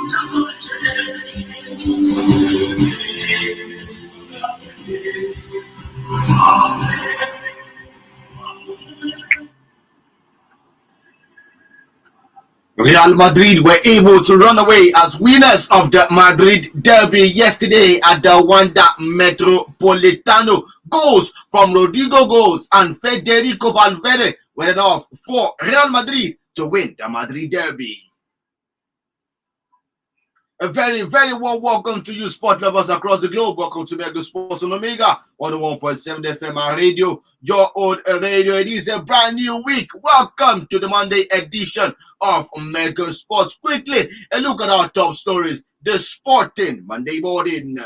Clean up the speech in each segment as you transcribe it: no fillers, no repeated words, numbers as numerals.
Real Madrid were able to run away as winners of the Madrid derby yesterday at the Wanda Metropolitano. Goals from Rodrigo Goes and Federico Valverde were enough for Real Madrid to win the Madrid derby. A very, very warm welcome to you, sport lovers across the globe. Welcome to Mega Sports on Omega 101.7 FM radio, your old radio. It is a brand new week. Welcome to the Monday edition of Mega Sports. Quickly, a look at our top stories. The Sporting Monday morning.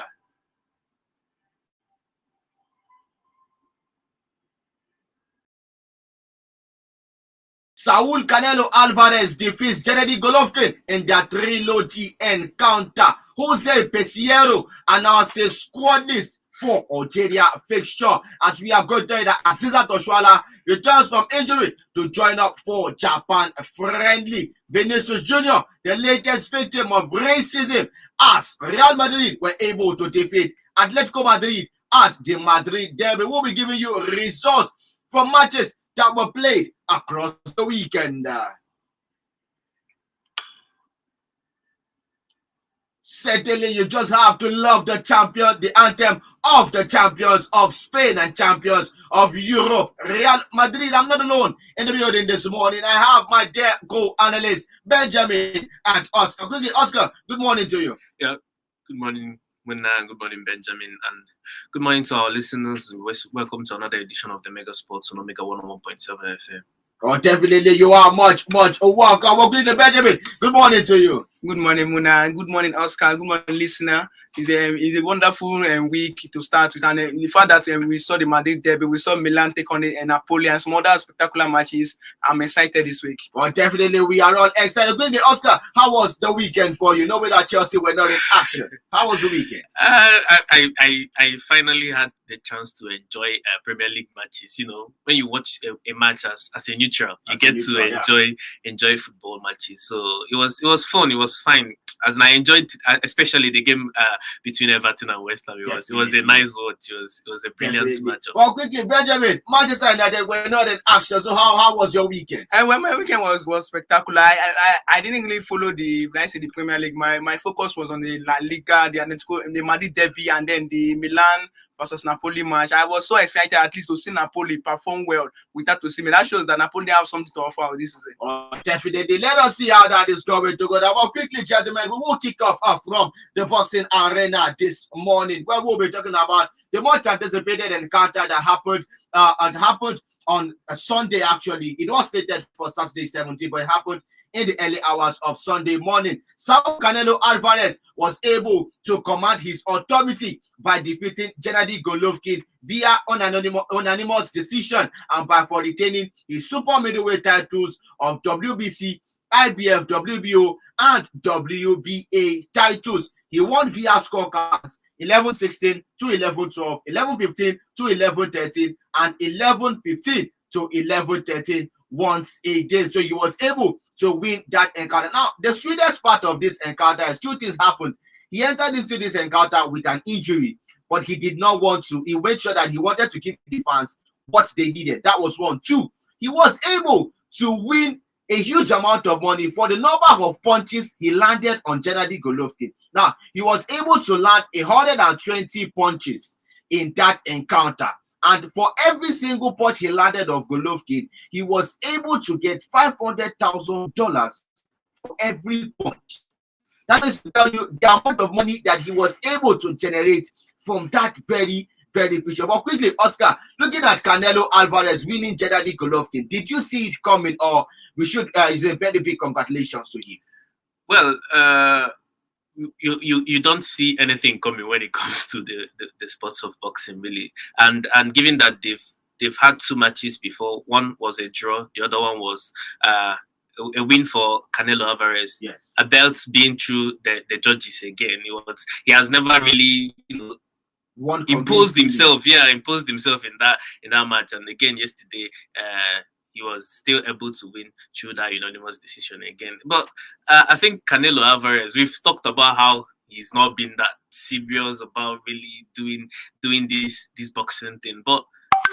Saul Canelo Alvarez defeats Golovkin in their trilogy encounter. Jose Pisiero announces squad list for Algeria fixture as we are going to that Oshoala returns from injury to join up for Japan friendly. Vinicius Jr., the latest victim of racism, as Real Madrid were able to defeat Atletico Madrid at the Madrid derby. We'll be giving you results from matches that were played across the weekend. Certainly, you just have to love the champion, the anthem of the champions of Spain and champions of Europe, Real Madrid. I'm not alone in the building this morning. I have my dear co-analysts, Benjamin and Oscar. Quickly, Oscar, good morning to you. Yeah, good morning, Muna, and good morning, Benjamin, and good morning to our listeners. Welcome to another edition of the Mega Sports on Omega 101.7 FM. Oh, definitely, you are much welcome. Welcome to Benjamin. Good morning to you. Good morning, Muna. Good morning, Oscar. Good morning, listener. It's a wonderful week to start with. And the fact that we saw the Madrid derby, we saw Milan take on Napoli and some other spectacular matches. I'm excited this week. Well, definitely, we are all excited. Good day, Oscar. How was the weekend for you? Knowing that Chelsea were not in action. How was the weekend? I finally had the chance to enjoy Premier League matches. You know, when you watch a match as a neutral, you get to enjoy football matches. So it was fun. It was fine. As I enjoyed, especially the game between Everton and West Ham. It was a nice watch. It was a brilliant matchup. Well, quickly, Benjamin, Manchester United were not in action. So how was your weekend? Well, my weekend was spectacular. I didn't really follow the Premier League. My focus was on the La Liga, the Atletico, the Madrid derby, and then the Milan versus Napoli match. I was so excited at least to see Napoli perform well without to see me. That shows that Napoli have something to offer this season. Oh, definitely. Let us see how that is going to go. Well, quickly, gentlemen, we will kick off from the boxing arena this morning, where we'll be talking about the much anticipated encounter that happened on a Sunday. Actually, it was slated for Saturday 17, but it happened in the early hours of Sunday morning. Saul Canelo Alvarez was able to command his authority by defeating Gennady Golovkin via unanimous decision and for retaining his super middleweight titles of WBC, IBF, WBO, and WBA titles. He won via scorecards 11-16 to 11-12, 11-15 to 11-13, and 11-15 to 11-13 once again. So he was able to win that encounter. Now, the sweetest part of this encounter is two things happened. He entered into this encounter with an injury, but he did not want to. He made sure that he wanted to give the fans what they needed. That was one. Two, he was able to win a huge amount of money for the number of punches he landed on Gennady Golovkin. Now, he was able to land 120 punches in that encounter. And for every single punch he landed of Golovkin, he was able to get $500,000 for every punch. That is to tell you the amount of money that he was able to generate from that very, very feature. But quickly, Oscar, looking at Canelo Alvarez winning Gennady Golovkin, did you see it coming, or we should? It's a very big congratulations to him. Well, you don't see anything coming when it comes to the sports of boxing, really. And given that they've had two matches before, one was a draw, the other one was a win for Canelo Alvarez. Yes. A belt being through the judges again. He has never really, imposed himself in that match. And again yesterday, he was still able to win through that unanimous decision again. But I think Canelo Alvarez, we've talked about how he's not been that serious about really doing this boxing thing, but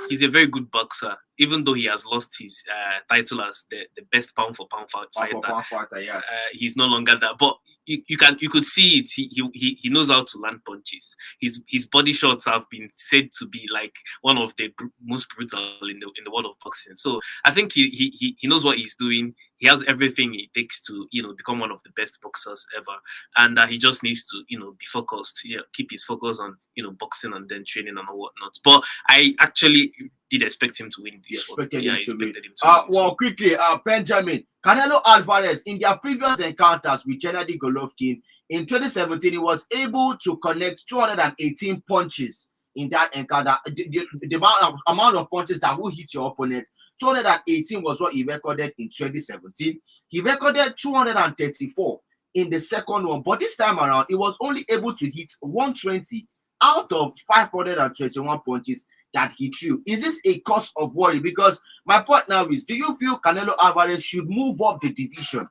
he's a very good boxer, even though he has lost his title as the best pound for pound fighter. Yeah. He's no longer that, but you could see it. He knows how to land punches. His body shots have been said to be like one of the most brutal in the world of boxing. So I think he knows what he's doing. He has everything it takes to become one of the best boxers ever, and he just needs to be focused. Keep his focus on boxing and then training and whatnot. But I actually did expect him to win this one. I expected him to win. Well, quickly, Benjamin, Canelo Alvarez, in their previous encounters with Gennady Golovkin in 2017, he was able to connect 218 punches in that encounter. The amount of punches that will hit your opponent, 218 was what he recorded in 2017. He recorded 234 in the second one, but this time around, he was only able to hit 120 out of 521 punches that he threw. Is this a cause of worry? Because my point now is, do you feel Canelo Alvarez should move up the division?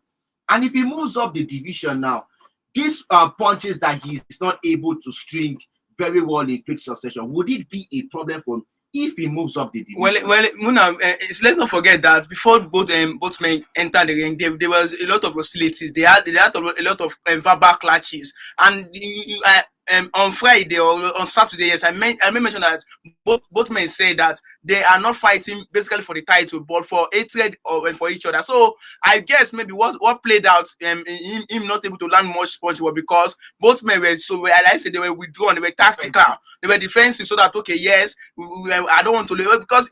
And if he moves up the division now, these punches that he's not able to string very well in quick succession, would it be a problem for him if he moves up the division? Well, Muna, let's not forget that before both men entered the ring, there was a lot of hostilities. They had a lot of verbal clashes, and on Friday or on Saturday, yes, I may mention that both men say that they are not fighting basically for the title, but for hatred for each other. So I guess maybe what played out him not able to land much punch was because both men were like I said, they were withdrawn, they were tactical, they were defensive, so that okay, yes, I don't want to leave because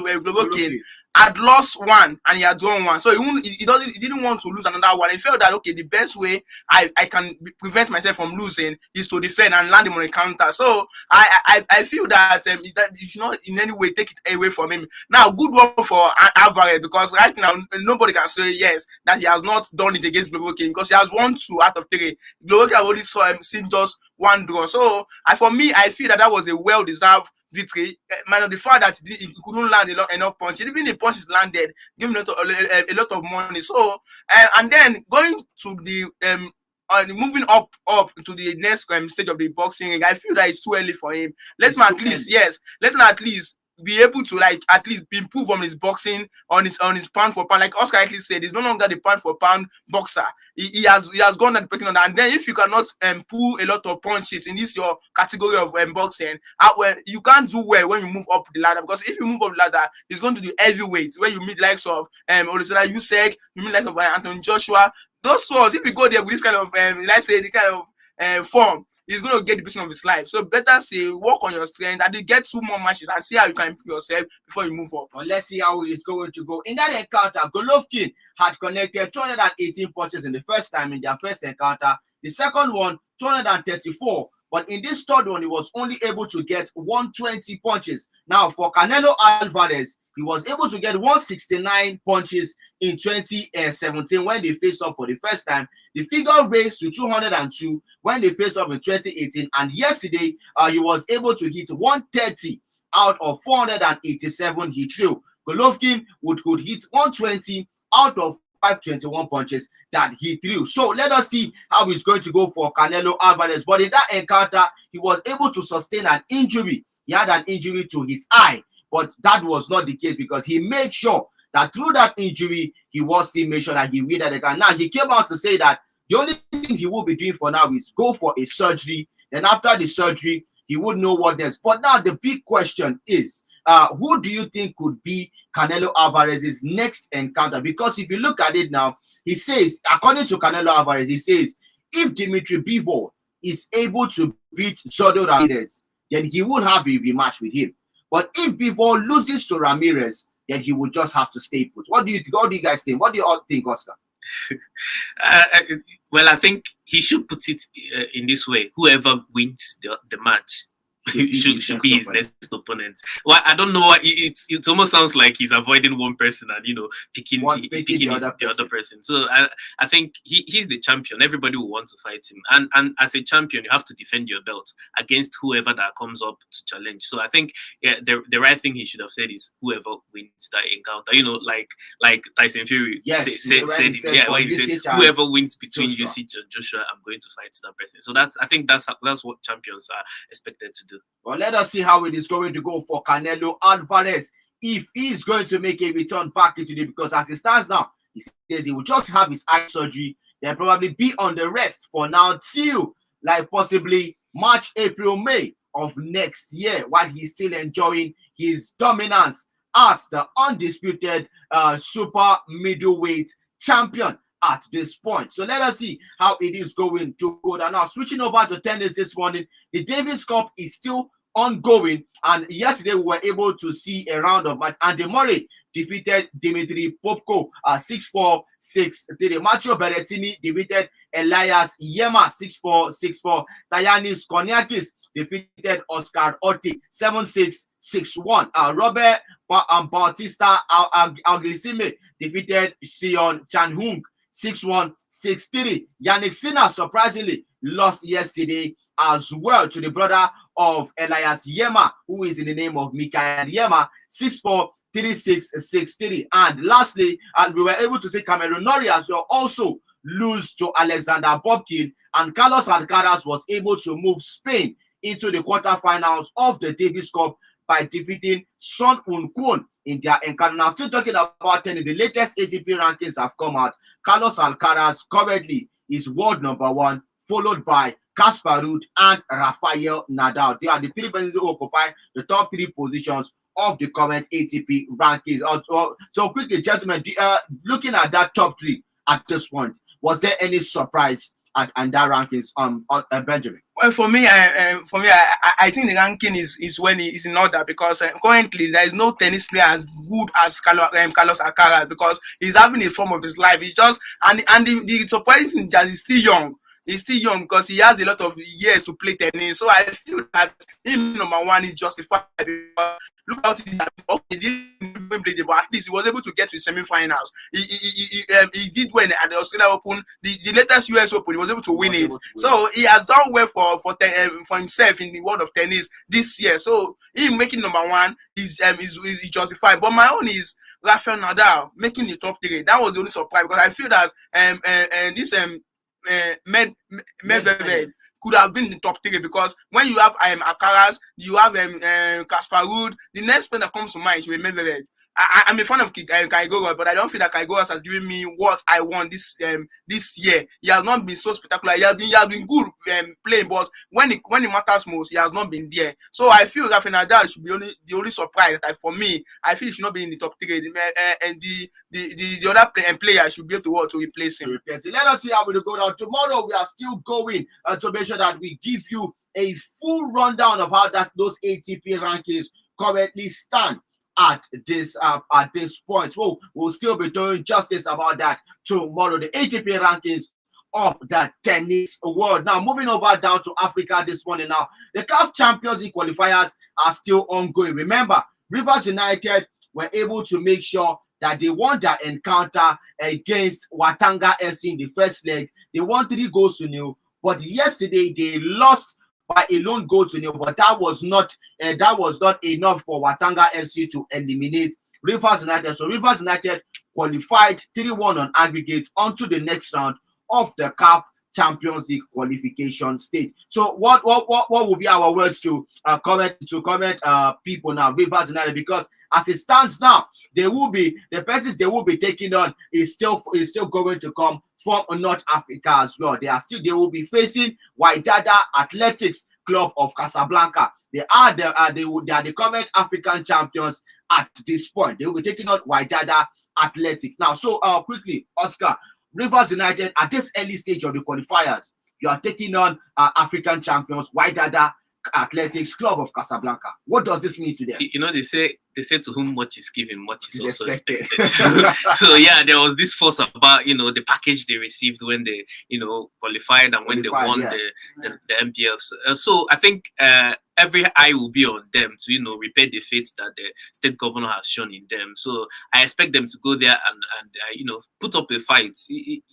Golovkin had lost one and he had drawn one, so he didn't want to lose another one. He felt that okay, the best way I can prevent myself from losing is to defend and land him on a counter. So I feel that that you should not in any way take it away from him. Now, good one for Alvarez, because right now nobody can say yes that he has not done it against Golovkin, because he has won 2 out of 3. Golovkin only seen just 1 draw. So for me, I feel that was a well-deserved victory. The fact that he couldn't land enough punches, even the punches landed, giving a lot of money. So and then going to the moving up to the next stage of the boxing ring, I feel that it's too early for him. Let him at least be able to at least improve on his boxing, on his pound for pound. Like Oscar actually said, he's no longer the pound for pound boxer. He has gone at breaking on that. And then if you cannot pull a lot of punches in this your category of boxing, you can't do well when you move up the ladder, because if you move up the ladder, it's going to do heavyweight where you meet likes of Olisada Usyk, you meet likes of Anthony Joshua. Those ones, if you go there with this kind of let's say the kind of form, he's going to get the business of his life. So better say work on your strength and you get 2 more matches and see how you can improve yourself before you move up. Well, let's see how it is going to go. In that encounter, Golovkin had connected 218 punches in the first time in their first encounter. The second one, 234. But in this third one, he was only able to get 120 punches. Now, for Canelo Alvarez, he was able to get 169 punches in 2017 when they faced up for the first time. The figure raised to 202 when they faced up in 2018. And yesterday, he was able to hit 130 out of 487 he threw. Golovkin could hit 120 out of 521 punches that he threw. So let us see how it's going to go for Canelo Alvarez. But in that encounter, he was able to sustain an injury. He had an injury to his eye, but that was not the case because he made sure that through that injury, he was still made sure that he win that encounter. Now, he came out to say that the only thing he will be doing for now is go for a surgery. Then after the surgery, he would know what next. But now the big question is, who do you think could be Canelo Alvarez's next encounter? Because if you look at it now, he says, according to Canelo Alvarez, he says, if Dimitri Bivol is able to beat Zordo Ramirez, then he would have a rematch with him. But if Bivol loses to Ramirez, then he would just have to stay put. What do you guys think? What do you all think, Oscar? Well, I think he should put it in this way. Whoever wins the match should be his next opponent. Well, I don't know why it almost sounds like he's avoiding one person and picking the other person. So I think he's the champion. Everybody will want to fight him, and as a champion, you have to defend your belt against whoever that comes up to challenge. So I think the right thing he should have said is whoever wins that encounter. Like Tyson Fury said whoever wins between Usyk and Joshua, I'm going to fight that person. So I think that's what champions are expected to do. Well, let us see how it is going to go for Canelo Alvarez if he is going to make a return back into it, because as it stands now, he says he will just have his eye surgery, then probably be on the rest for now till possibly March, April, May of next year, while he's still enjoying his dominance as the undisputed super middleweight champion at this point. So let us see how it is going to go. And now switching over to tennis this morning, the Davis Cup is still ongoing, and yesterday we were able to see a round of match. Andy Murray defeated Dimitri Popko 6-4, 6-3. Matteo Berrettini defeated Elias Yema 6-4, 6-4. Tayanis Koniakis defeated Oscar Otti 7-6, 6-1. Robert Bautista Algrisime defeated Sion Chanhung 6-1, 6-3. Yannick Sinner surprisingly lost yesterday as well to the brother of Elias Yema, who is in the name of Mikael Yema, 6-4, 3-6, 6-3. And lastly, we were able to see Cameron Norrie as well also lose to Alexander Bobkin, and Carlos Alcaraz was able to move Spain into the quarterfinals of the Davis Cup by defeating Son Kwon in their encounter. Now, still talking about tennis, the latest ATP rankings have come out. Carlos Alcaraz currently is world number 1, followed by Casper Ruud and Rafael Nadal. They are the three persons who occupy the top 3 positions of the current ATP rankings. So quickly, gentlemen, looking at that top 3 at this point, was there any surprise at that rankings Benjamin? Well, for me, I think the ranking is when it is in order, because currently there is no tennis player as good as Carlos Alcaraz, because he's having a form of his life. He's just and the surprising thing is that he's still young. He's still young because he has a lot of years to play tennis. So I feel that him number 1 is justified. Look out, he didn't play, but at least he was able to get to the semi-finals. He did win at the Australian Open, the latest US Open. He was able to win it. So he has done well for himself in the world of tennis this year. So him making number 1 is justified. But my own is Rafael Nadal making the top 3. That was the only surprise, because I feel that this Medvedev could have been in the top 3, because when you have Alcaraz, you have Casper Ruud, the next player that comes to mind should be Medvedev. I'm a fan of Kaigoras, but I don't feel that Kaigoras has given me what I want this year. He has not been so spectacular. He has been good playing, but when it matters most, he has not been there. So I feel that Nadal should be the only surprise. Like for me, I feel he should not be in the top 3, and the other player should be able to replace him. Let us see how we go down. Tomorrow we are still going to make sure that we give you a full rundown of how those ATP rankings currently stand at this point. So we'll still be doing justice about that tomorrow. The ATP rankings of the tennis world. Now moving over down to Africa this morning. Now the CAF Champions League qualifiers are still ongoing. Remember, Rivers United were able to make sure that they won their encounter against Watanga FC in the first leg. They won 3-0, but yesterday they lost by a lone goal to 0, but that was not enough for Watanga FC to eliminate Rivers United. So Rivers United qualified 3-1 on aggregate onto the next round of the CAF Champions League qualification stage. So what will be our words to comment people now, Rivers United, because as it stands now, the persons they will be taking on is still going to come from North Africa as well. They will be facing Wydada Athletics Club of Casablanca. They are the current African champions at this point. They will be taking on Wydada Athletic. Now, so quickly, Oscar, Rivers United at this early stage of the qualifiers, you are taking on African champions Wydada Athletics Club of Casablanca. What does this mean to them? They they said to whom much is given, much is also Expected. expected. So yeah, there was this force about the package they received when they qualified and when they won the MPL. So I think every eye will be on them to repay the faith that the state governor has shown in them. So I expect them to go there and put up a fight.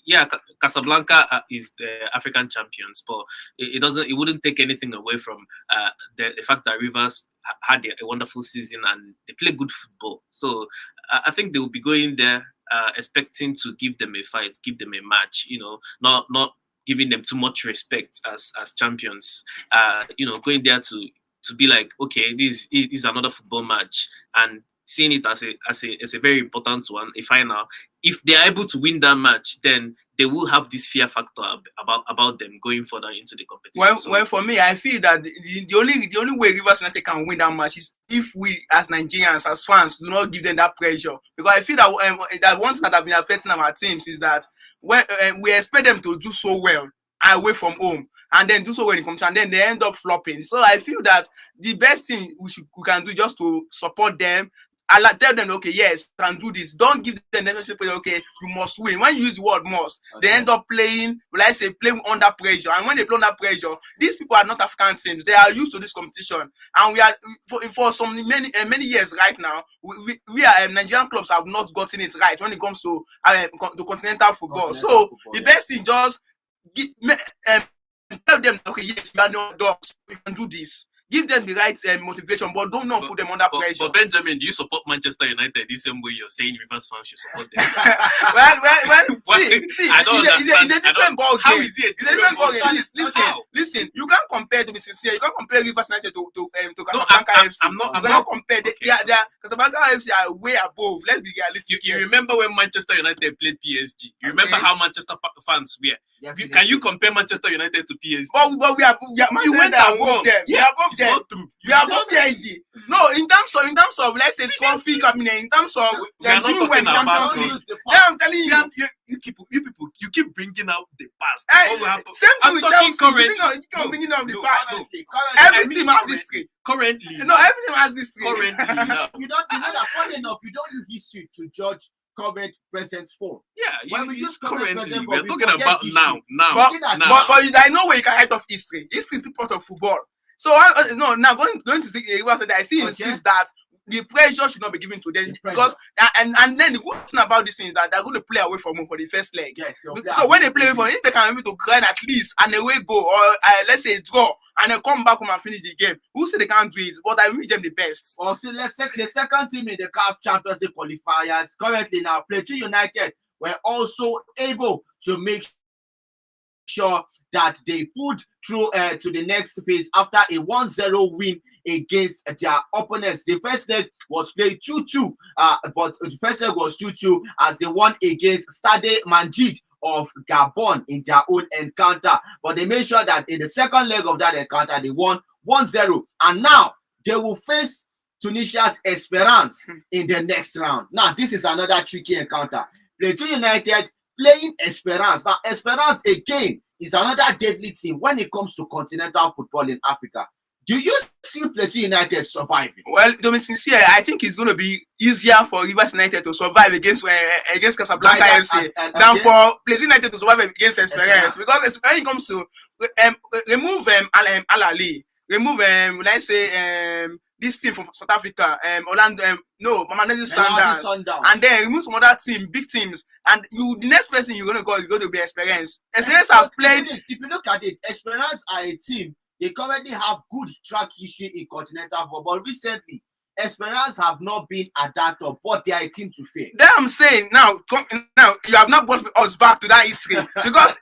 Yeah, Casablanca is the African champions, but it wouldn't take anything away from the fact that Rivers had a wonderful season and they play good football. So I think they will be going there expecting to give them a fight, give them a match. Not giving them too much respect as champions. Going there to be like, okay, this is another football match, and seeing it as a very important one, a final. If they are able to win that match, then they will have this fear factor about them going further into the competition. Well, for me, I feel that the only way Rivers United can win that match is if we, as Nigerians, as fans, do not give them that pressure. Because I feel that one thing that have been affecting our teams is that when we expect them to do so well away from home, and then do so when it comes, and then they end up flopping. So I feel that the best thing we can do just to support them. I'll tell them, okay, yes, can do this. Don't give them necessary pressure, okay, you must win. When you use the word must, they end up playing under pressure. And when they play under pressure, these people are not African teams. They are used to this competition. And we are, for many years right now, we are Nigerian clubs have not gotten it right when it comes to the continental football. The best thing, just tell them, okay, yes, you are not dogs. We can do this. Give them the right motivation, but don't not put them under pressure. But Benjamin, do you support Manchester United the same way you're saying Rivers fans should support them? See, it's a different ball game. How is it? It's a different ball game. Listen. You can't compare, to be sincere. You can't compare Rivers United to Casablanca FC. You cannot compare. Casablanca FC are way above. Let's be realistic. You remember when Manchester United played PSG? You remember how Manchester fans were? Can you compare Manchester United to PSG? But we are you went above them. We are above them. We are above them. No, in terms of let's say trophy coming in terms of doing when Champions League. Yeah, I'm telling you. You keep bringing out the past. Same thing with Chelsea. You keep bringing out the past. Every team has history. Currently. No, every team has history. Currently, no. You know that funny enough, you don't use history to judge current present form. Yeah, when we use currently. We're talking about now. But there is no way you can write off history. History is the part of football. So now going to the Rivers, I see insists that the pressure should not be given to them because and then the good thing about this thing is that they're going to play away from home for the first leg. Yes, so when they play away from home, they can be able to grind at least an away goal or let's say a draw and then come back home and finish the game. Who say they can't do it? But I wish them the best. Also, the second team in the CAF Champions League qualifiers currently now, Plateau United were also able to make sure that they put through to the next phase after a 1-0 win against their opponents. The first leg was played 2-2, but the first leg was 2-2 as they won against Stade Manjid of Gabon in their own encounter. But they made sure that in the second leg of that encounter, they won 1-0. And now they will face Tunisia's Esperance in the next round. Now, this is another tricky encounter. Plateau United playing Esperance. Now, Esperance again is another deadly team when it comes to continental football in Africa. Do you see Plateau United surviving? Well, to be sincere, I think it's going to be easier for Rivers United to survive against Casablanca FC than for Plateau United to survive against Esperance. Because when it comes to remove Al-Ali, remove this team from South Africa, Orlando, Mamelodi Sundowns, and then remove some other big teams, and the next person you're going to go is going to be Esperance. Esperance have played. If you look at it, Esperance are a team. They currently have good track history in continental football. Recently, Esperance have not been at that top, but they are a team to fail. Then I'm saying now you have not brought us back to that history because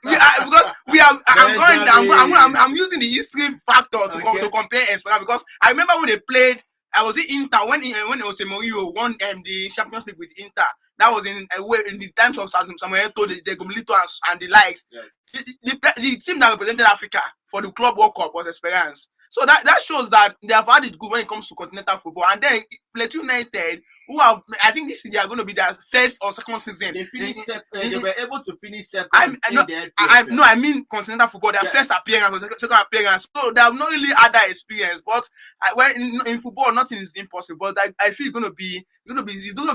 I'm using the history factor to compare Esperance because I remember when they played. I was in Inter when Jose Mourinho won the Champions League with Inter. That was in the times of Samuel Eto'o, the Gomilito and the likes. Yes. The team that represented Africa for the Club World Cup was Esperance. So that shows that they have had it good when it comes to continental football. And then Plateau United, who are, I think this they are going to be their first or second season. They finished they were able to finish second. I mean continental football, their first appearance or second appearance. So they have not really had that experience. But when in football, nothing is impossible. But I feel it's going to be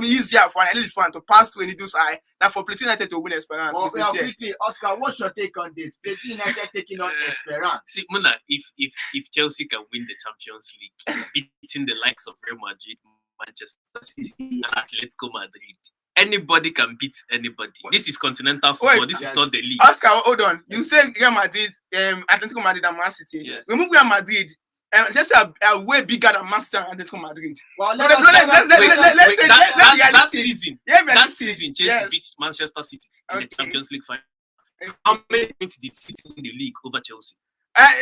easier for an elite fan to pass through a needle's eye than for Plateau United to win Esperance. Well, quickly, Oscar, what's your take on this? Plateau United taking on Esperance. See, Muna, if Chelsea can win the Champions League, beating the likes of Real Madrid, Manchester City, and Atletico Madrid, anybody can beat anybody. This is continental football. This is not the league. Oscar, hold on. You say Real Madrid, Atletico Madrid, and Man City. Yes. Remove Real Madrid. Just a way bigger than Manchester and Atletico Madrid. Well, that season, Chelsea beat Manchester City in the Champions League final. How many points did City win the league over Chelsea?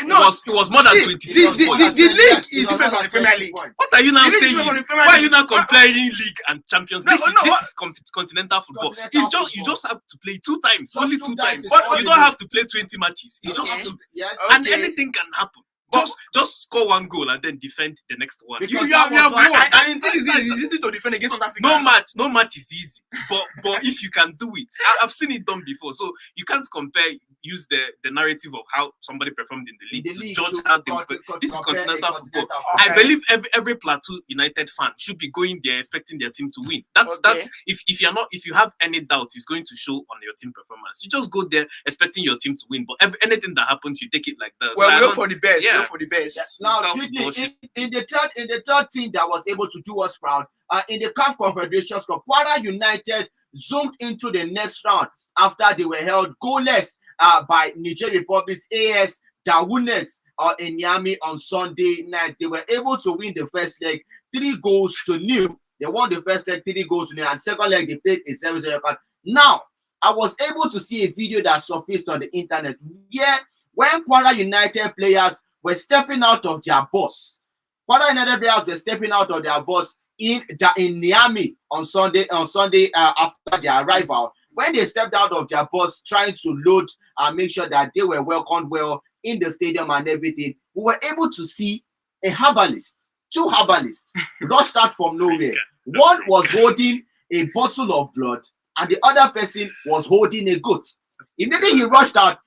No, it was more than 26 points. The league is different from the Premier League. What are you now saying? Why are you now comparing league and Champions League? This is continental football. You just have to play 2 times, only 2 times. You don't have to play 20 matches. It's just 2. And anything can happen. Just score 1 goal and then defend the next one. You have won. It's easy to defend against South Africa. No match is easy. But if you can do it, I've seen it done before. So you can't use the narrative of how somebody performed in the league to judge how they. This is continental football. I believe every Plateau United fan should be going there expecting their team to win. That's if you have any doubt, it's going to show on your team performance. You just go there expecting your team to win. But anything that happens, you take it like that. Well, go for the best. Yeah. For the best. Yes. Now, quickly, in the third team that was able to do us proud, in the CAF Confederations Cup, Kwara United zoomed into the next round after they were held goalless by Niger Republic's AS Dawunes in Niamey on Sunday night. They were able to win the first leg 3-0. They won the first leg 3-0, and second leg they played a 7-0. Now, I was able to see a video that surfaced on the internet where when Kwara United players were stepping out of their bus. Kwara United players were stepping out of their bus in Niamey on Sunday after their arrival. When they stepped out of their bus trying to load and make sure that they were welcomed well in the stadium and everything, we were able to see a herbalist, 2 herbalists, rushed out from nowhere. One was holding a bottle of blood and the other person was holding a goat. Immediately he rushed out,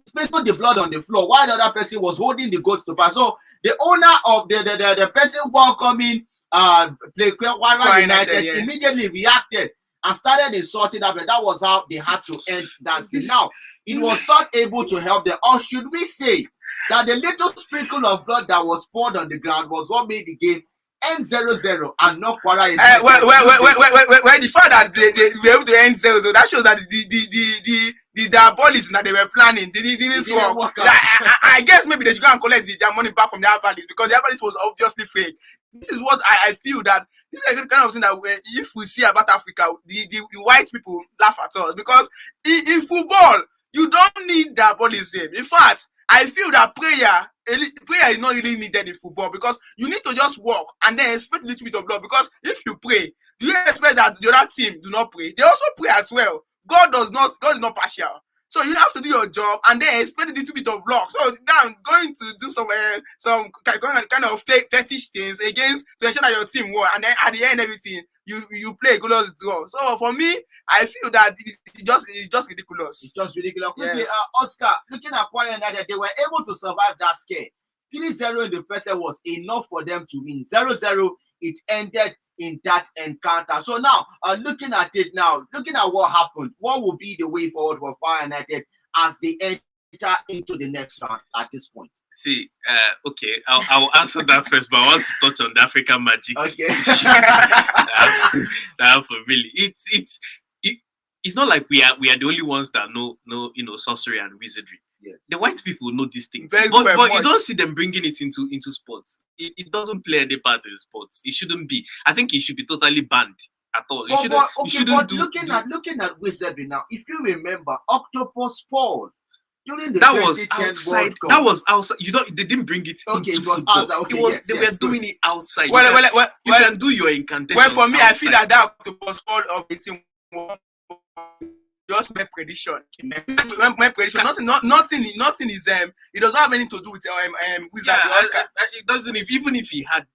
sprinkled the blood on the floor while the other person was holding the goats to pass. So the owner of the person welcoming Kwara United immediately reacted and started insulting them. And that was how they had to end that scene. Now, it was not able to help them. Or should we say that the little sprinkle of blood that was poured on the ground was what made the game end 0-0 and not Kwara United? Well, the fact that they were able to end 0-0, that shows that the diabolism that they were planning didn't work. I guess maybe they should go and collect their money back from the herbalist because the herbalist was obviously fake. This is what I feel that this is the kind of thing that if we see about Africa, the white people laugh at us because in football you don't need diabolism. In fact, I feel that prayer is not really needed in football because you need to just walk and then expect a little bit of blood. Because if you pray, do you expect that the other team do not pray? They also pray as well. God is not partial. So you have to do your job and then expect a little bit of luck. So now I'm going to do some kind of fake fetish things to ensure that your team won. And then at the end everything you play a goalless draw. So for me, I feel that it's just ridiculous. It's just ridiculous. Yes. Oscar, looking at Kwara United, they were able to survive that scare. 3-0 in the first leg was enough for them to win. 0-0, it ended in that encounter. So now, looking at what happened, what will be the way forward for Kwara United as they enter into the next round at this point? See, okay, I'll answer that first, but I want to touch on the African magic. Okay. that happened, really. It's not like we are the only ones that know sorcery and wizardry. Yeah. The white people know these things, but you don't see them bringing it into sports. It doesn't play any part in sports. It shouldn't be. I think it should be totally banned at all. Looking at wizardry now, if you remember, Octopus Paul during the that was outside. That was outside. They didn't bring it into it was football. outside. Okay, They were doing it outside. You can do your incantation. Well, for me, outside. I feel that Octopus Paul of the team just my prediction. My prediction. Nothing is it does not have anything to do with Wizard. Yeah, it doesn't. Even if he had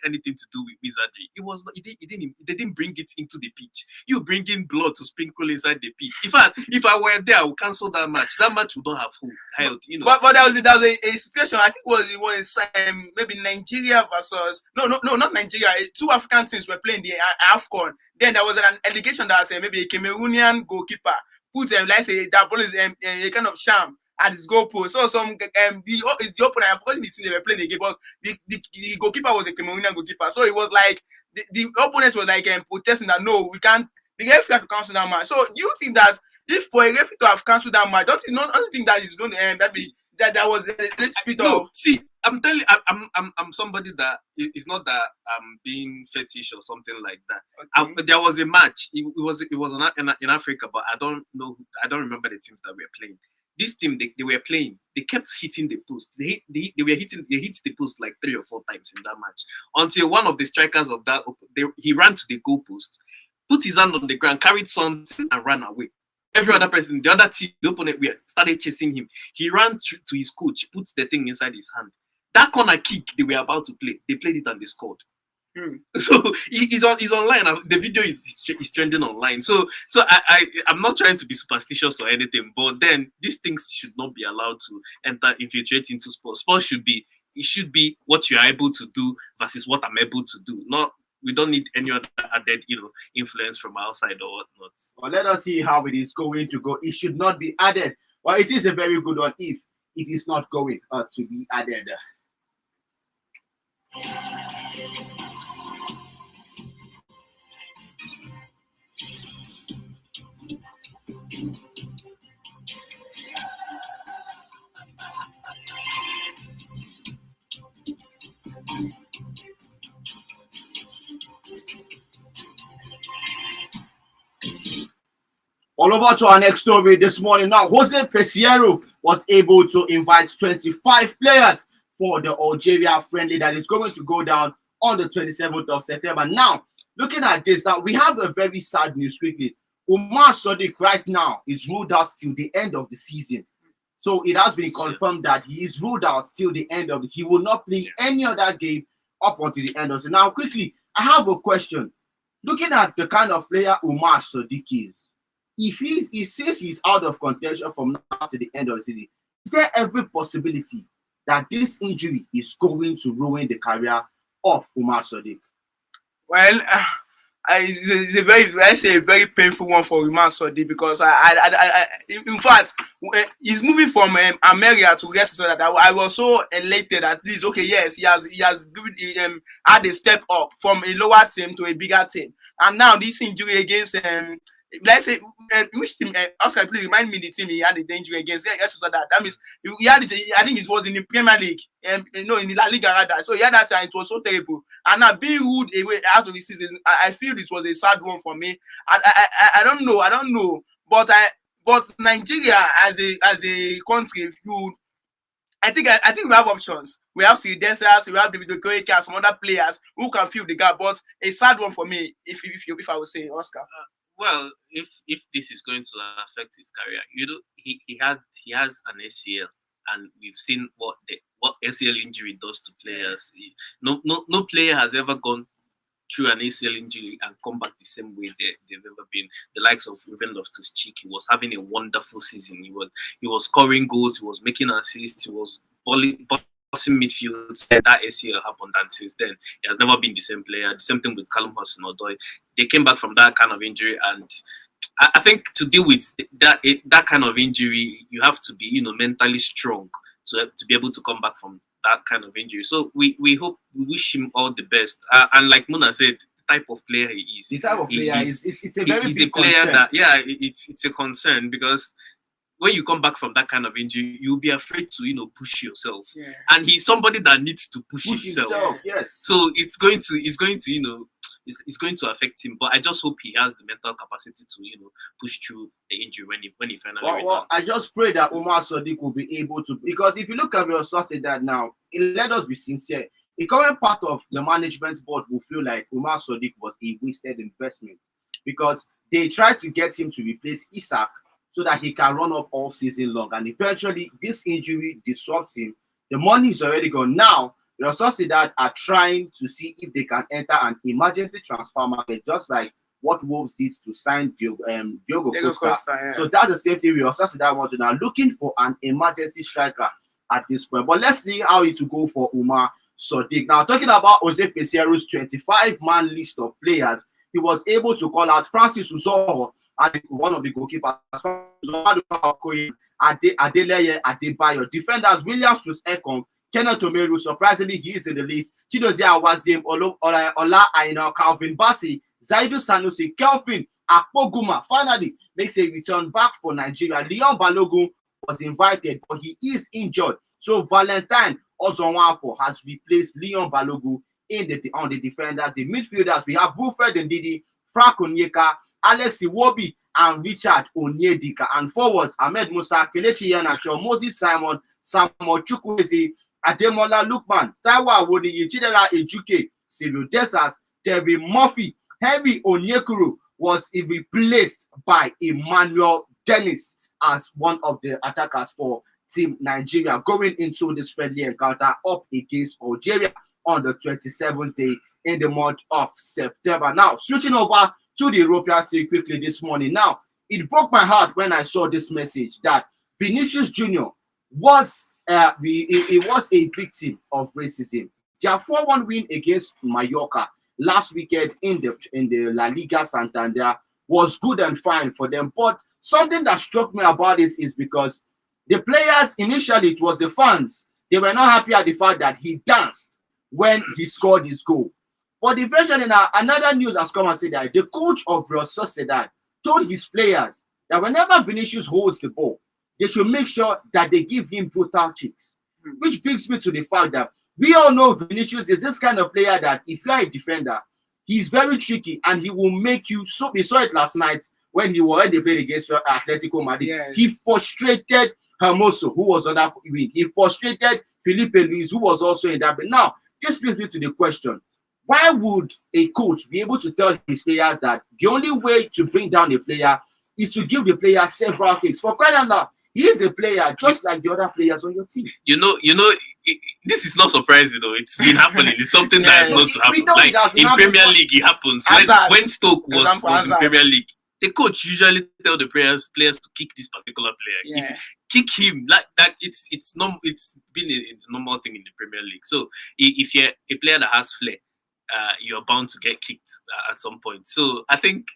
anything to do with wizardry, they didn't bring it into the pitch. You bring in blood to sprinkle inside the pitch. If I were there, I would cancel that match. That match would not have held. You know. But there was a situation. I think it was maybe Nigeria versus not Nigeria. 2 African teams were playing the AFCON. Then there was an allegation that maybe a Cameroonian goalkeeper put let's say that ball is a kind of sham at his goal post. So the opponent, I forgot the team they were playing again, but the goalkeeper was a Cameroonian goalkeeper. So it was like the opponent was like protesting that no, we can't. The referee had to cancel that match. So you think that if for a referee to have cancelled that match, don't think that is going to end? That was a little bit of. See, I'm telling you, I'm somebody that it's not that I'm being fetish or something like that. Okay. There was a match. It was in Africa, but I don't remember the teams that were playing. This team they were playing. They kept hitting the post. They hit the post like 3 or 4 times in that match until one of the strikers of that he ran to the goal post, put his hand on the ground, carried something, and ran away. Every other person, the other team, the opponent, started chasing him. He ran to his coach, put the thing inside his hand. That corner kick they were about to play, they played it and they scored. So he's online. The video is trending online. So I'm not trying to be superstitious or anything, but then these things should not be allowed to infiltrate into sports. Sports should be what you are able to do versus what I'm able to do. We don't need any other added, influence from outside or whatnot. Well, let us see how it is going to go. It should not be added. Well, it is a very good one if it is not going to be added. All over to our next story this morning. Now, Jose Pisiero was able to invite 25 players for the Alrgeria Friendly that is going to go down on the 27th of September. Now, looking at this, now we have a very sad news quickly. Umar Sadiq right now is ruled out till the end of the season. So it has been confirmed that he is ruled out till the end of he will not play any other game up until the end of the. Now, quickly, I have a question. Looking at the kind of player Umar Sadiq is, if he says he's out of contention from now to the end of the season, is there every possibility that this injury is going to ruin the career of Umar Sadiq? Well, it's a very painful one for Umar Sadiq because in fact, he's moving from Alrgeria to rest, so that I was so elated at least. Okay, yes, he has had a step up from a lower team to a bigger team, and now this injury against let's say which team? Oscar, please remind me the team he had the injury against. Yes, so that means he had it. I think it was in the Premier League, in the La Liga rather. So yeah, that time it was so terrible. And now being ruled away out of the season, I feel it was a sad one for me. I don't know, but Nigeria as a country, I think we have options. We have Sidesas, we have David Okoyeka, some other players who can fill the gap. But a sad one for me, if I would say, Oscar. Well, if this is going to affect his career, he has an ACL, and we've seen what ACL injury does to players. No player has ever gone through an ACL injury and come back the same way they've ever been. The likes of Ruben Loftus-Cheek, he was having a wonderful season. He was scoring goals, he was making assists, he was bossing midfield. That ACL happened, and since then he has never been the same player. The same thing with Callum Hudson-Odoi. They came back from that kind of injury, and I think to deal with that kind of injury, you have to be mentally strong to be able to come back from that kind of injury. So we wish him all the best. And like Muna said, the type of player he is. The type of player it's a very he's big a player concern. that it's a concern because when you come back from that kind of injury, you'll be afraid to push yourself. Yeah. And he's somebody that needs to push himself. Yes. So it's going to affect him. But I just hope he has the mental capacity to push through the injury when he finally returns. Well, I just pray that Umar Sadiq will be able to, because if you look at your Sociedad now, let us be sincere. The current part of the management board will feel like Umar Sadiq was a wasted investment, because they tried to get him to replace Isak so that he can run up all season long. And eventually, this injury disrupts him. The money is already gone. Now, Real Sociedad are trying to see if they can enter an emergency transfer market, just like what Wolves did to sign Diogo Costa. Yeah. So that's the same thing Real Sociedad want to now, looking for an emergency striker at this point. But let's see how it will go for Umar Sadiq. Now, talking about Jose Pisiero's 25-man list of players, he was able to call out Francis Uzoho and one of the goalkeepers, Adeleye Adebayo. Defenders, Williams Ekong, Kenneth Omeru, surprisingly, he is in the list. Chidozie Awazim, Ola Aina, Calvin Bassi, Zaidu Sanusi, Kelvin Akpoguma finally makes a return back for Nigeria. Leon Balogun was invited, but he is injured. So Valentine Ozonwafo has replaced Leon Balogun on the defenders. The midfielders, we have Wilfred Ndidi, Frank Onyeka, Alex Iwobi, and Richard Onyedika. And forwards, Ahmed Musa, Kelechi Iheanacho, Moses Simon, Samuel Chukwueze, Ademola Lookman, Taiwo Awoniyi, Chidera Ejuke, Cyril Desas, Terry Murphy, Henry Onyekuru was replaced by Emmanuel Dennis as one of the attackers for Team Nigeria going into this friendly encounter up against Algeria on the 27th day in the month of September. Now, switching over to the European Series quickly this morning. Now, it broke my heart when I saw this message that Vinicius Jr. was a victim of racism. Their 4-1 win against Mallorca last weekend in the La Liga Santander was good and fine for them. But something that struck me about this is because the players, initially, it was the fans. They were not happy at the fact that he danced when he scored his goal. But eventually, now, another news has come and said that the coach of Real Sociedad told his players that whenever Vinicius holds the ball, they should make sure that they give him brutal kicks. Which brings me to the fact that we all know Vinicius is this kind of player that if you are a defender, he's very tricky and he will make you. So we saw it last night when he already played against Atletico Madrid. Yeah. He frustrated Hermoso, who was on that wing. He frustrated Felipe Luis, who was also in that. But now, this brings me to the question. Why would a coach be able to tell his players that the only way to bring down a player is to give the player several kicks? For crying out loud, he is a player just like the other players on your team. This is not surprising, though. It's been happening. It's something that is not to happen. Like in Premier League, it happens. When Stoke was in Premier League, the coach usually tell the players to kick this particular player. Yeah. If you kick him like that, it's been a normal thing in the Premier League. So if you're a player that has flair, you're bound to get kicked at some point. So I think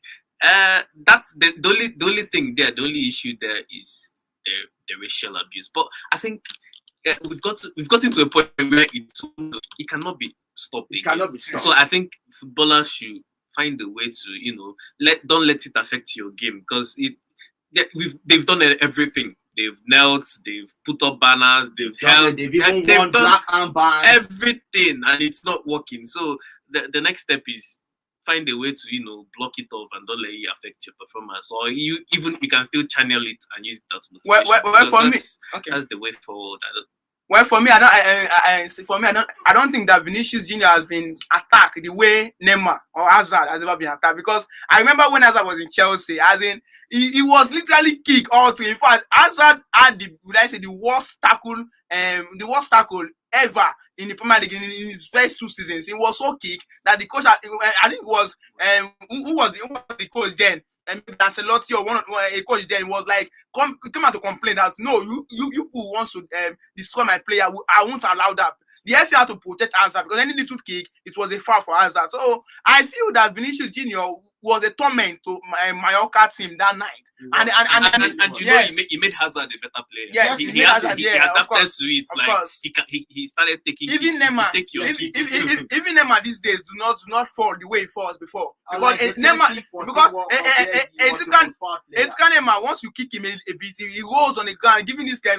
that's the only thing there. The only issue there is the racial abuse. But I think we've gotten to a point where it cannot be stopped. It cannot be stopped. So I think footballers should find a way to don't let it affect your game, because they've done everything. They've knelt, they've put up banners, they've held, they've even won black armbands, everything, and it's not working. So the next step is find a way to block it off and don't let it affect your performance, or you can still channel it and use it as motivation. Well, for me, that's the way forward. Well, for me, I don't think that Vinicius Jr. has been attacked the way Neymar or Hazard has ever been attacked. Because I remember when Hazard was in Chelsea, as in he was literally kicked all to. In fact, Hazard had the worst tackle ever in the Premier League in his first 2 seasons. He was so kicked that the coach, I think it was who was the coach then? And Ancelotti or a coach then was like, come out to complain that no, you people want to destroy my player. I won't allow that. The FA had to protect Hazard because any little kick, it was a foul for Hazard. So I feel that Vinicius Jr. was a torment to my Mallorca team that night. And he made Hazard a better player. Yes, he adapted to it. Like he started taking even Neymar. Even Neymar these days do not fall the way he falls before. Because Neymar, Neymar, once you kick him a bit, he rolls on the ground, giving this guy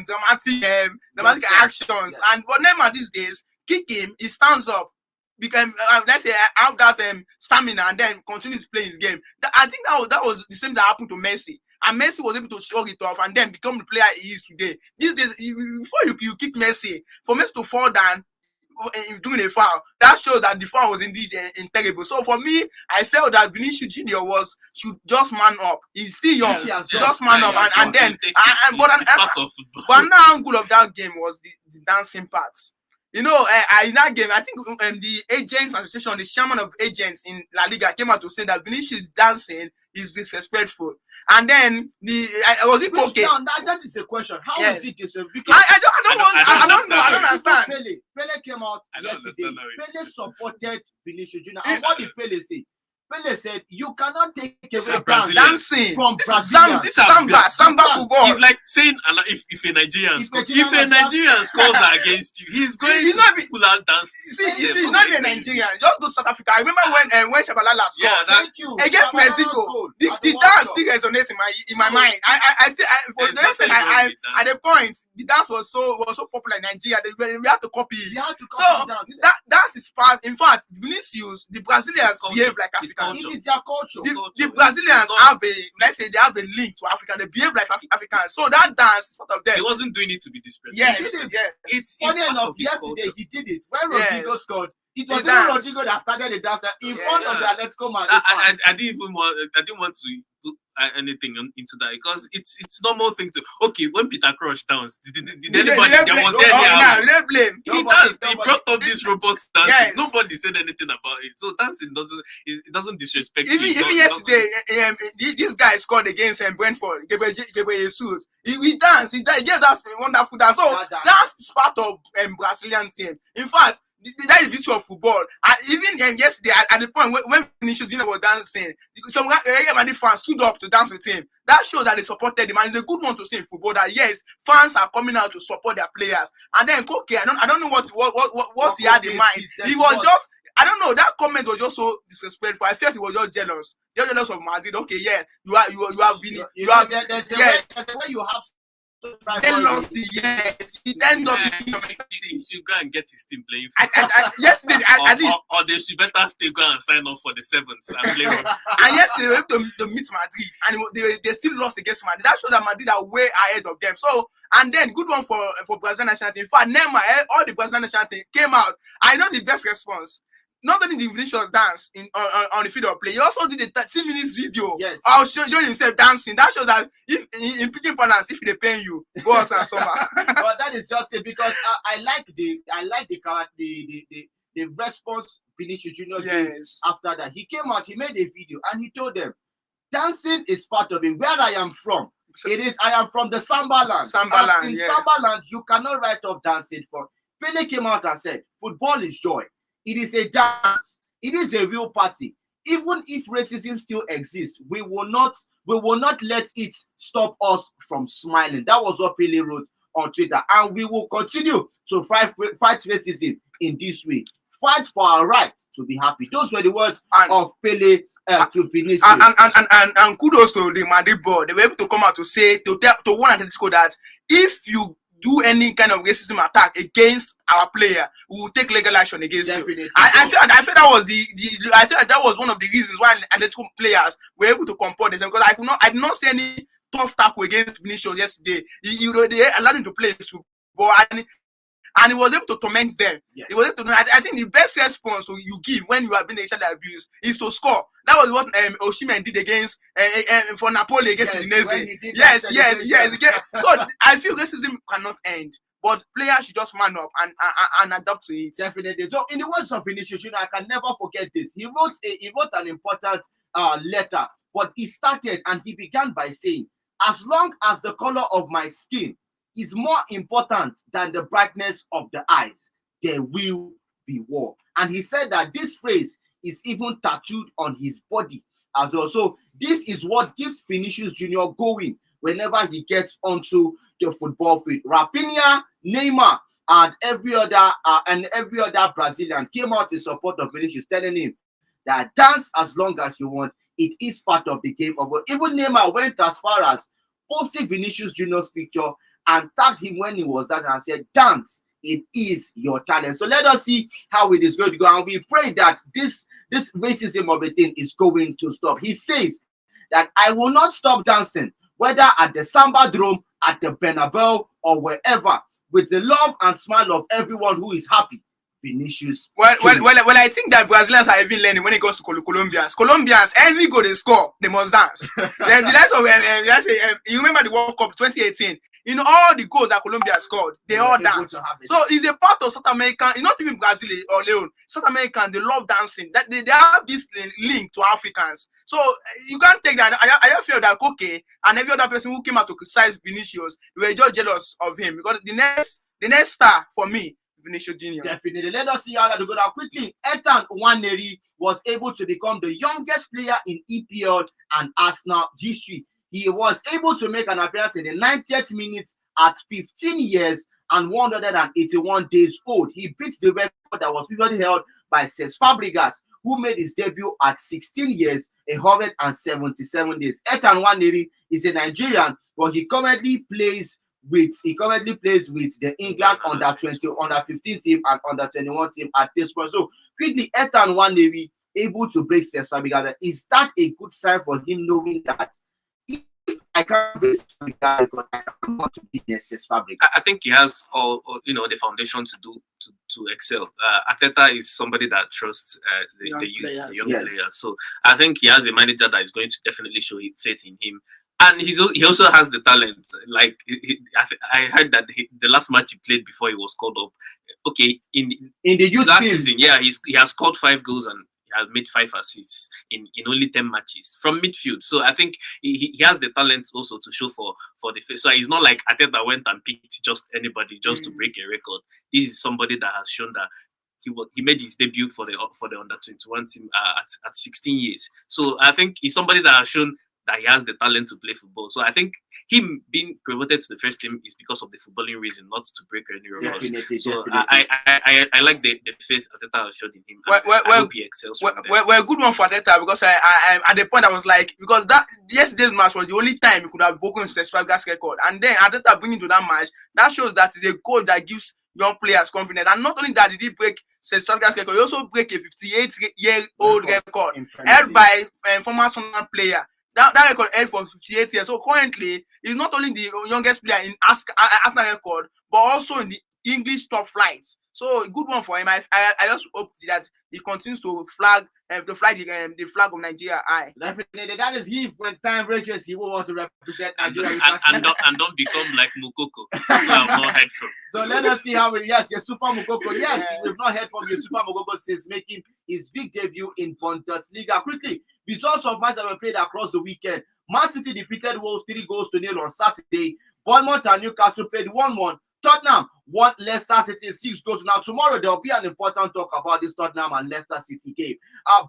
dramatic actions. But Neymar these days, kick him, he stands up. Become let's say have that stamina and then continues playing his game. I think that was the same that happened to Messi. And Messi was able to shrug it off and then become the player he is today. These days, before you kick Messi, for Messi to fall down, doing a foul. That shows that the foul was indeed terrible. So for me, I felt that Vinicius Junior should just man up. He's still young, just man up, and then but another angle of that game was the dancing parts. You know, in that game, I think the agents association, the chairman of agents in La Liga came out to say that Vinicius dancing is disrespectful. And then was it okay? That is a question. How is it disrespectful? Because I don't understand. Pele came out yesterday. Pele supported Vinicius Junior. And what did Pele say? Pele said, you cannot take away dancing from Brazil. Samba football. He's like saying, if a Nigerian scores against you, he's going to pull out dancing. See, he's not even a Nigerian. Just go to South Africa. I remember when Shabalala scored against Mexico. The dance still resonates in my mind. I at the point, the dance was so popular in Nigeria. We had to copy it. So that is part. In fact, Vinicius, the Brazilians behave like Africans. It is their culture. The Brazilians have they have a link to Africa. They behave like Africans. So that dance is part of them. He wasn't doing it to be disrespectful. Yes. It's funny enough. Yesterday he did it when Rodrigo scored. It was Rodrigo that started the dance in front of the Atletico Madrid. I didn't want to put anything into that because it's normal thing to. Okay, when Peter Crouch downs, did anybody there was there? Blame. He danced. He brought up this robot dancing. Yes. Nobody said anything about it. So dancing doesn't disrespect you. Even yesterday, this guy scored against Brentford. Gabriel Jesus. He danced. He gave us wonderful dance. So that's part of Brazilian team. In fact. That is the beauty of football. And even yesterday, at the point when Vinicius Junior was dancing, some Real Madrid fans stood up to dance with him. That shows that they supported him, and it's a good one to see in football. That yes, fans are coming out to support their players. And then Koke, I don't know what he had in mind. He was just. I don't know. That comment was just so disrespectful. I felt he was just jealous. You're jealous of Madrid. Okay, yeah, you have been. There's a way you have. Jealousy, yes. He then not he should go and get his team playing. Yesterday, I did. Or they should better still go and sign up for the sevens and play. And yesterday, they went to meet Madrid, and they still lost against Madrid. That shows that Madrid are way ahead of them. So, and then good one for Brazilian national team. In fact, Neymar, all the Brazilian national team came out. I know the best response. Not only the Vinicius dance on the field of play, he also did a 30 minutes video. Yes. I'll show himself dancing. That shows that if in picking balance, if they pay you, go out and summer. But that is just it because I like the response Vinicius Junior gave after that. He came out, he made a video, and he told them, dancing is part of it. Where I am from, I am from the Samba land. Samba land, you cannot write off dancing. For Pele came out and said, football is joy. It is a dance. It is a real party. Even if racism still exists, we will not let it stop us from smiling. That was what Pele wrote on Twitter. And we will continue to fight racism in this way. Fight for our right to be happy. Those were the words of Pele to Vinicius. And kudos to the Madrid board. They were able to come out to say to warn Atletico that if you do any kind of racism attack against our player, we will take legal action against you. I feel that was one of the reasons why Atletico players were able to comport themselves, because I did not see any tough tackle against Vinicius yesterday. They allowed him to play football, and he was able to torment them. Yes. He was able to. I think the best response you give when you have been each other abused is to score. That was what Osimhen did against for Napoli against Udinese. Yes. So I feel racism cannot end, but players should just man up and adapt to it. Definitely. So in the words of Vinicius, I can never forget this. He wrote an important letter, but he started and he began by saying, "As long as the color of my skin is more important than the brightness of the eyes, there will be war." And he said that this phrase is even tattooed on his body as well. So this is what keeps Vinicius Junior going whenever he gets onto the football field. Rafinha, Neymar, and every other Brazilian came out in support of Vinicius, telling him that dance as long as you want. It is part of the game. Even Neymar went as far as posting Vinicius Junior's picture and tagged him when he was dancing and said, "Dance, it is your talent." So let us see how it is going to go. And we pray that this racism of a thing is going to stop. He says that I will not stop dancing, whether at the Samba Dome, at the Bernabeu, or wherever, with the love and smile of everyone who is happy. Vinicius. Well, I think that Brazilians are even learning when it goes to Colombians. Colombians, any goal they score, they must dance. The likes of you remember the World Cup 2018? You know, all the goals that Colombia scored, they all dance. So it's a part of South American. It's not even Brazil or Leon. South Americans, they love dancing. That they have this link to Africans. So you can't take that. I just feel that okay, and every other person who came out to criticize Vinicius, they were just jealous of him because the next star for me, Vinicius Junior. Definitely. Let us see how that go down quickly. Ethan Nwaneri was able to become the youngest player in EPL and Arsenal history. He was able to make an appearance in the 90th minute at 15 years and 181 days old. He beat the record that was previously held by Cesc Fabregas, who made his debut at 16 years, 177 days. Ethan Nwaneri is a Nigerian, but he currently plays with the England under 15 team and under 21 team at this point. So quickly, Ethan Nwaneri able to break Cesc Fabregas. Is that a good sign for him, knowing that I can't be I want to be Cesc Fabregas? I think he has all the foundation to excel. Arteta is somebody that trusts the young players. So I think he has a manager that is going to definitely show faith in him, and he also has the talent. Like I heard that the last match he played before he was called up. Okay, in the youth last season, he has scored 5 goals and has made 5 assists in only 10 matches from midfield. So I think he has the talent also to show for the face. So he's not like Arteta went and picked just anybody just to break a record. This is somebody that has shown that he made his debut for the under 21 team at 16 years. So I think he's somebody that has shown that he has the talent to play football. So I think him being promoted to the first team is because of the footballing reason, not to break any records. So I like the faith Arteta has shown in him. I hope he excels. Well, good one for Arteta, because I at the point I was like, because that yesterday's match was the only time he could have broken Cesc Fabregas' record, and then Arteta bringing to that match, that shows that it's a coach that gives young players confidence. And not only that did he break Cesc Fabregas' record, he also break a 58-year-old record held by former Sunderland player. That record held for 58 years. So currently, he's not only the youngest player in Arsenal record, but also in the English top flights. So good one for him. I just hope that he continues to fly the flag of Nigeria high. Definitely, that is he. When time reaches, he will want to represent Nigeria. And don't become like Mukoko, who I've not heard from. So let us see how your Super Mukoko. Yes, we've not heard from your Super Mukoko since making his big debut in Bundesliga. Quickly, results of matches that were played across the weekend. Man City defeated Wolves 3-0 on Saturday. Bournemouth and Newcastle played 1-1. Tottenham won Leicester City 6-0. Now tomorrow there will be an important talk about this Tottenham and Leicester City game.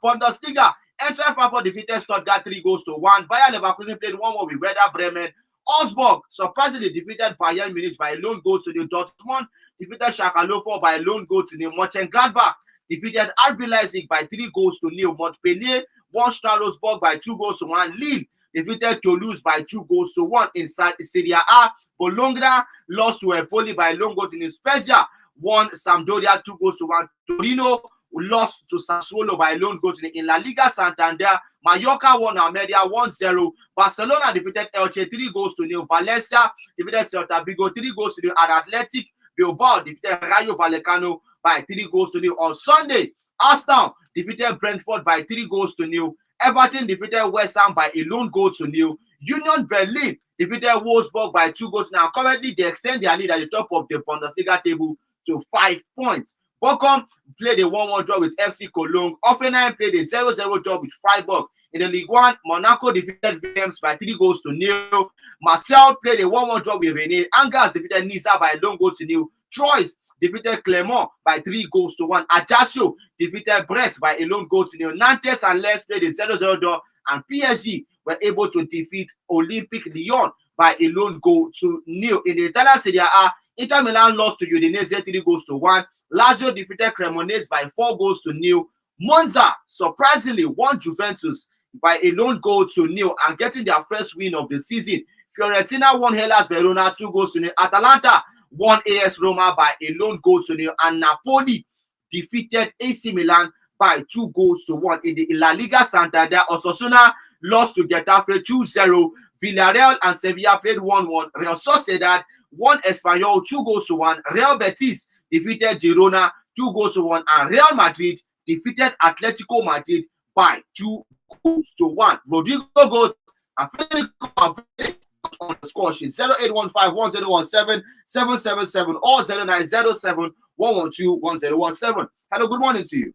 Bundesliga, Eintracht Frankfurt defeated Stuttgart 3-1. Bayer Leverkusen played 1-1 with Werder Bremen. Augsburg surprisingly defeated Bayern Munich by a lone goal to the Dortmund. Defeated Schalke 04 by a lone goal to the Mönchengladbach. Defeated RB Leipzig by 3-0. Montpellier won Strasbourg by 2-1. Lille defeated Toulouse by 2-1 inside Serie A. Bologna lost to Empoli by a lone goal to Spezia. Won Sampdoria 2-1. Torino lost to Sassuolo by a lone goal to in La Liga Santander. Mallorca won Almeria 1-0. Barcelona defeated Elche 3-0. Valencia defeated Celta Vigo 3-0 and Athletic Bilbao defeated Rayo Vallecano by 3-0. On Sunday, Arsenal defeated Brentford by 3-0. Everton defeated West Ham by a lone goal to nil. Union Berlin defeated Wolfsburg by 2 goals. Now, currently, they extend their lead at the top of the Bundesliga table to 5 points. Bochum played a 1-1 draw with FC Cologne. Offenheim played a 0-0 draw with Freiburg. In the Ligue 1, Monaco defeated Reims by 3-0. Marseille played a 1-1 draw with Rennes. Angers defeated Nice by a lone goal to nil. Troyes defeated Clermont by 3-1. Ajaccio defeated Brest by a lone goal to nil. Nantes and Lens played a 0-0 draw, and PSG were able to defeat Olympique Lyon by a lone goal to nil. In the Italian Serie A, Inter Milan lost to Udinese 3-1. Lazio defeated Cremonese by 4-0. Monza surprisingly won Juventus by a lone goal to nil and getting their first win of the season. Fiorentina won Hellas Verona 2-0. Atalanta won AS Roma by a lone goal to nil, and Napoli defeated AC Milan by 2-1. In the La Liga Santander, Osasuna lost to Getafe 2-0. Villarreal and Sevilla played 1-1. Real Sociedad won Espanyol 2-1. Real Betis defeated Girona 2-1, and Real Madrid defeated Atletico Madrid by 2-1. Rodrigo goes and on the score sheet 0815-1017-777 or 0907-112-1017. Hello, good morning to you.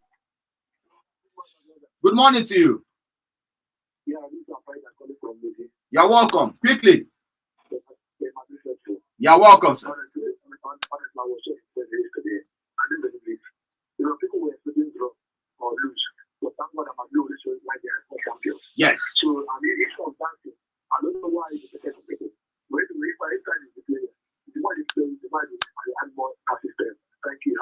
Good morning to you. You're welcome. Quickly. You're welcome, sir. Yes. So, I mean, it's fantastic. I don't know why it's the case of people. But if I thank you.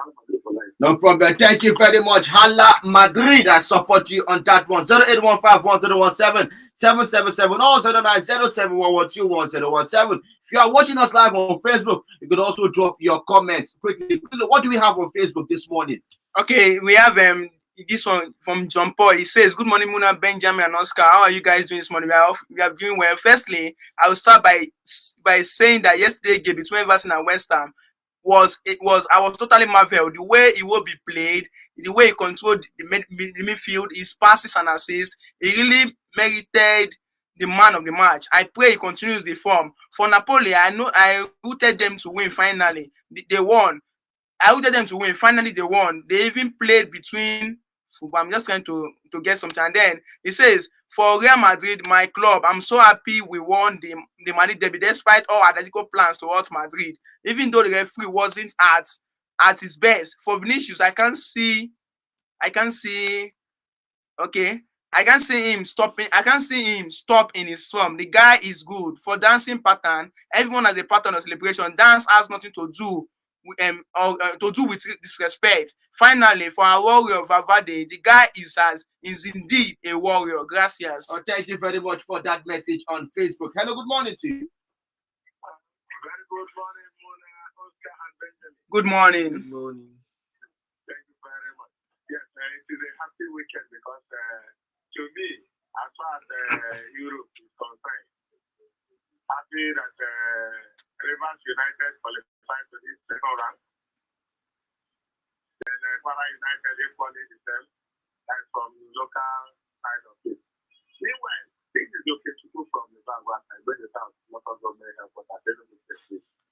No problem. Thank you very much. Hala Madrid, I support you on that one. 0815-1017-777 or 0907-112-1017. If you are watching us live on Facebook, you could also drop your comments quickly. What do we have on Facebook this morning? Okay, we have this one from John Paul. He says, "Good morning, Muna, Benjamin, and Oscar. How are you guys doing this morning? We are doing well. Firstly, I will start by saying that yesterday game between Everton and West Ham I was totally marveled. The way he will be played, the way he controlled the midfield, his passes and assists, he really merited the man of the match. I pray he continues the form. For Napoli, I know I rooted them to win finally. They won. I rooted them to win. Finally, they won. They even played between. I'm just trying to get something. And then he says, for Real Madrid, my club, I'm so happy we won the Madrid derby despite all Atletico plans towards Madrid. Even though the referee wasn't at his best. For Vinicius, I can't see him stopping. I can't see him stop in his form. The guy is good. For dancing pattern, everyone has a pattern of celebration. Dance has nothing to do with disrespect. Finally, for our warrior Valverde, the guy is indeed a warrior. Gracias. Oh, thank you very much for that message on Facebook. Hello, good morning to you. Very good morning, Mona, Oscar, and Benjamin. Good morning. Good morning. Thank you very much. Yes, it is a happy weekend because to me, as far as Europe is concerned, happy that Rivers United qualified to this second round. Then Para United equally the same, and from local side of it. Meanwhile, this is okay to go from the Vanguard side, where the town local government has got a little.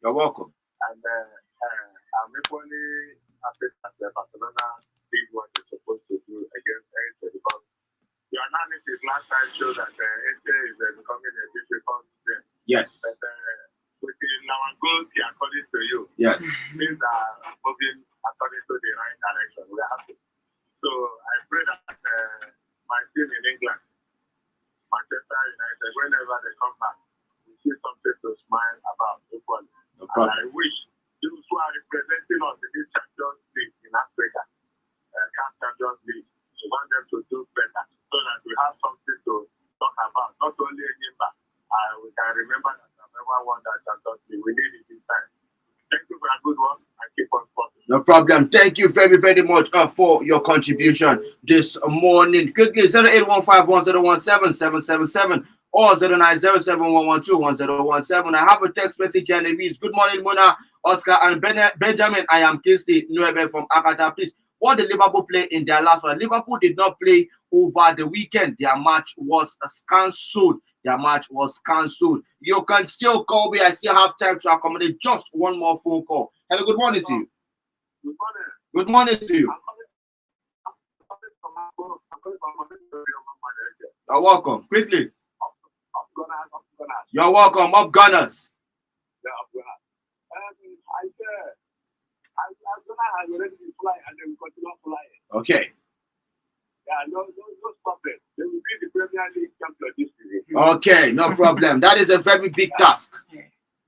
You're welcome. And I'm equally happy that Barcelona did what they're supposed to do against Inter because the analysis last time showed that Inter is becoming a difficult game. Yes. But within our goals, according to you, yes, things are moving according to the right direction. We are happy. So I pray that my team in England, Manchester United, whenever they come back, we see something to smile about equally. No and I wish those who are representing us in this Champions League in Africa, CAF Champions League, we want them to do better so that we have something to talk about. Not only in back, we can remember that I've never won that Champions League. We need it this time. Thank you for a good one and keep on sporting. No problem. Thank you very, very much for your contribution this morning. Quickly, 0815-1017-777 or 0907-112-1017. I have a text message and it reads, good morning, Mona, Oscar, and Benjamin. I am Kingsley Nueve from Akata. Please, what did Liverpool play in their last one? Liverpool did not play over the weekend. Their match was cancelled. You can still call me. I still have time to accommodate just one more phone call. Hello, good morning to you. Good morning. Good morning to you. You're welcome. Quickly. You're welcome. Up Gunners. Okay. Yeah, no stop it. They will be the Premier League champion this season. Okay, no problem. That is a very big task.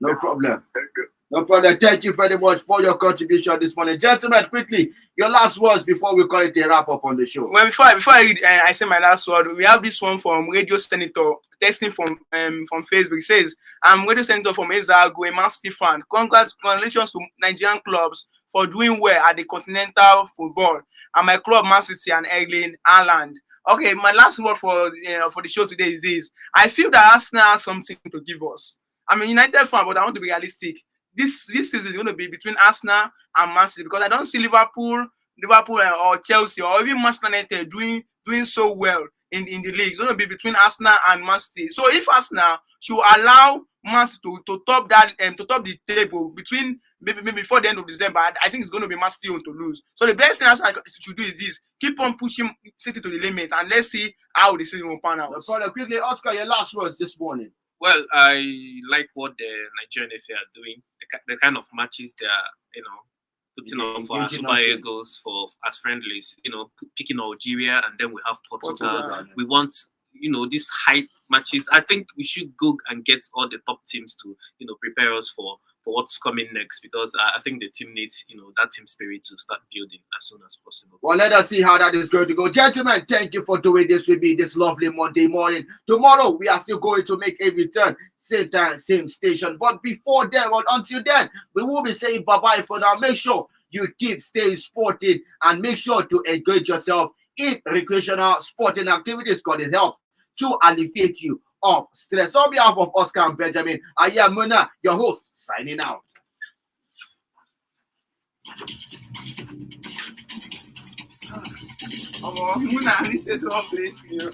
No problem. Thank you. No problem. Thank you very much for your contribution this morning. Gentlemen, quickly, your last words before we call it a wrap up on the show. Well, before I read, I say my last word. We have this one from Radio Senator texting from Facebook. It says, I'm Radio Senator from Ezago, a Man City fan. Congratulations to Nigerian clubs for doing well at the continental football. And my club, Man City and Erling Haaland. Okay, my last word for the show today is this. I feel that Arsenal has something to give us. I'm a United fan, but I want to be realistic. This season is going to be between Arsenal and Man City because I don't see Liverpool Liverpool or Chelsea or even Manchester United doing so well in the league. It's going to be between Arsenal and Man City. So if Arsenal should allow Man City to top the table between maybe before the end of December, I think it's going to be Man City to lose. So the best thing Arsenal should do is this: keep on pushing City to the limit, and let's see how the season will pan out. Quickly, Oscar, your last words this morning. Well, I like what the Nigerian FA are doing. The kind of matches they are, putting on for our Super Eagles as friendlies. Picking Algeria, and then we have Portugal. We want, these high matches. I think we should go and get all the top teams to, prepare us for what's coming next, because I think the team needs, that team spirit to start building as soon as possible. Well, let us see how that is going to go. Gentlemen, thank you for doing this with me this lovely Monday morning. Tomorrow, we are still going to make a return. Same time, same station. But before then, or until then, we will be saying bye-bye for now. Make sure you keep staying sporting and make sure to engage yourself in recreational sporting activities, because it helps to alleviate you of stress. On behalf of Oscar and Benjamin, I am Muna, your host, signing out. Muna, this is all place for you.